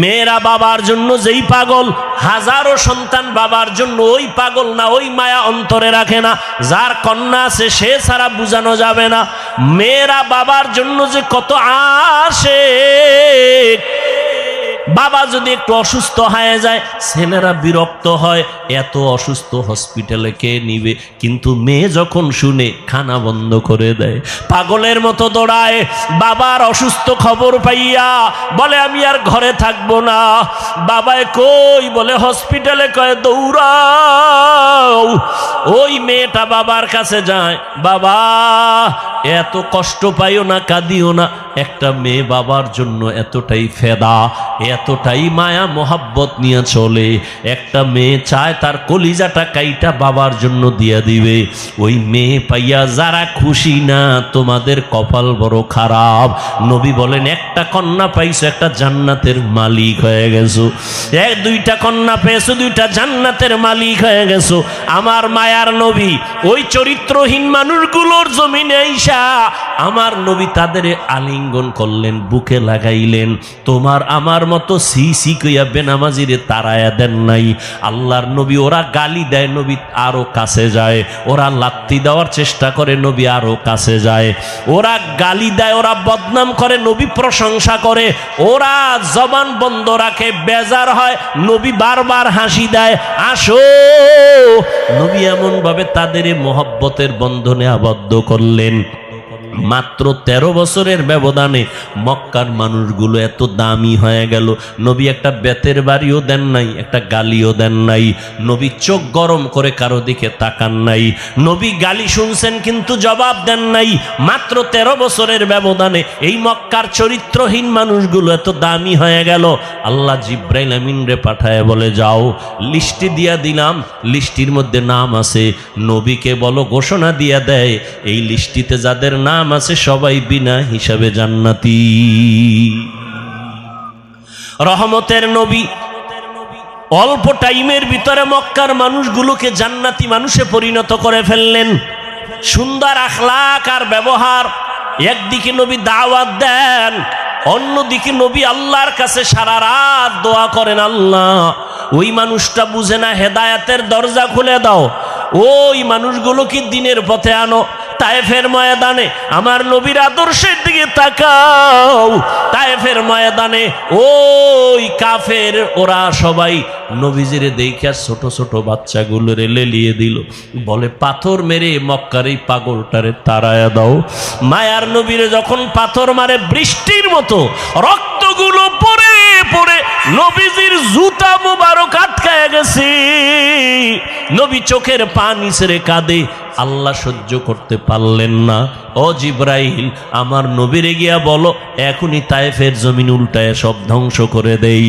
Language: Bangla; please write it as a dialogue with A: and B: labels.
A: মেয়েরা বাবার জন্য যেই পাগল, হাজারো সন্তান বাবার জন্য ওই পাগল না, ওই মায়া অন্তরে রাখে না। যার কন্যা আছে সে ছাড়া বুঝানো যাবে না। মেয়েরা বাবার জন্য যে কত আশিক। বাবা যদি একটু অসুস্থ হয়ে যায় ছেলেরা বিরক্ত হয়, এত অসুস্থ হসপিটালে কে নিবে। কিন্তু মেয়ে যখন শুনে খানা বন্ধ করে দেয়, পাগলের মতো দৌড়ায়। বাবার অসুস্থ খবর পাইয়া বলে আমি আর ঘরে থাকবো না। বাবায় কই বলে হসপিটালে, কয় দৌড়াও। ওই মেয়েটা বাবার কাছে যায়, বাবা এত কষ্ট পাইও না, কাঁদিও না। একটা মেয়ে বাবার জন্য এতটাই ফেদা, এতটাই মায়া মোহাব্বত নিয়ে চলে। একটা মেয়ে চায় তার কলিজাটা কাইটা বাবার জন্য দিয়া দিবে। ওই মেয়ে পাইয়া যারা খুশি না, তোমাদের কপাল বড় খারাপ। নবী বলেন একটা কন্যা পাইছো, একটা জান্নাতের মালিক হয়ে গেছো। দুইটা কন্যা পেয়েছো, দুইটা জান্নাতের মালিক হয়ে গেছো। আমার মায়ার নবী ওই চরিত্রহীন মানুষগুলোর জমিনে আইসা আমার নবী তাদের আলিঙ্গন করলেন, বুকে লাগাইলেন। তোমার আমার মতো সি সি কইয়া বেনামাজিরে তারায়া দেন নাই। আল্লাহর নবী ওরা গালি দেয়, নবী আরো কাছে যায়। ওরা লাত্তি দেওয়ার চেষ্টা করে, নবী আরো কাছে যায়। ওরা গালি দেয়, ওরা বদনাম করে, নবী প্রশংসা করে। ওরা জবান বন্ধ রাখে, বেজার হয়, নবী বারবার হাসি দেয়, আসো। নবী এমন ভাবে তাদের মোহব্বতের বন্ধনে আবদ্ধ করলেন। মাত্র 13 বছরের ব্যবধানে মক্কার মানুষগুলো এত দামি হয়ে গেল। নবী একটা বেতের বাড়িও দেন নাই, একটা গালিও দেন নাই। নবী চোখ গরম করে কারো দিকে তাকান নাই। নবী গালি শুনছেন কিন্তু জবাব দেন নাই। মাত্র 13 বছরের ব্যবধানে এই মক্কার চরিত্রহীন মানুষগুলো এত দামি হয়ে গেল। আল্লাহ জিব্রাইল আমিন রে পাঠায় বলে, যাও লিস্টি দিয়া দিলাম, লিস্টির মধ্যে নাম আছে। নবীকে বলো ঘোষণা দিয়া দেয়, এই লিস্টিতে যাদের নাম আছে সবাই বিনা হিসাবে জান্নাতি। রহমতের নবী অল্প টাইমের ভিতরে মক্কার মানুষগুলোকে জান্নাতি মানুষে পরিণত করে ফেললেন। সুন্দর আখলাক আর ব্যবহার। একদিকে নবী দাওয়াত দেন, অন্যদিকে নবী আল্লাহর কাছে সারা রাত দোয়া করেন, আল্লাহ ওই মানুষটা বুঝে না, হেদায়েতের দরজা খুলে দাও, ওই মানুষগুলোকে দিনের পথে আনো। তায়েফের ময়দানে আমার নবীর আদর্শের দিকে তাকাও। তায়েফের ময়দানে ওই কাফের ওরা সবাই নবীজিরে দেখে ছোট ছোট বাচ্চাগুলোরে লেলিয়ে দিল, বলে পাথর মেরে মক্কার এই পাগলটারে তাড়ায়া দাও। মায়ার নবীরে যখন পাথর মারে বৃষ্টির মতো রক্তগুলো পড়ে পড়ে নবীজির জুতা মুবারক আটকায় গেছে। নবী চোখের পানি ছেড়ে কাঁদে। আল্লাহ সহ্য করতে পারলেন না। ও জিব্রাইল, আমার নবীরে গিয়া বলো এখনই তায়েফের জমিন উল্টায় সব ধ্বংস করে দেই।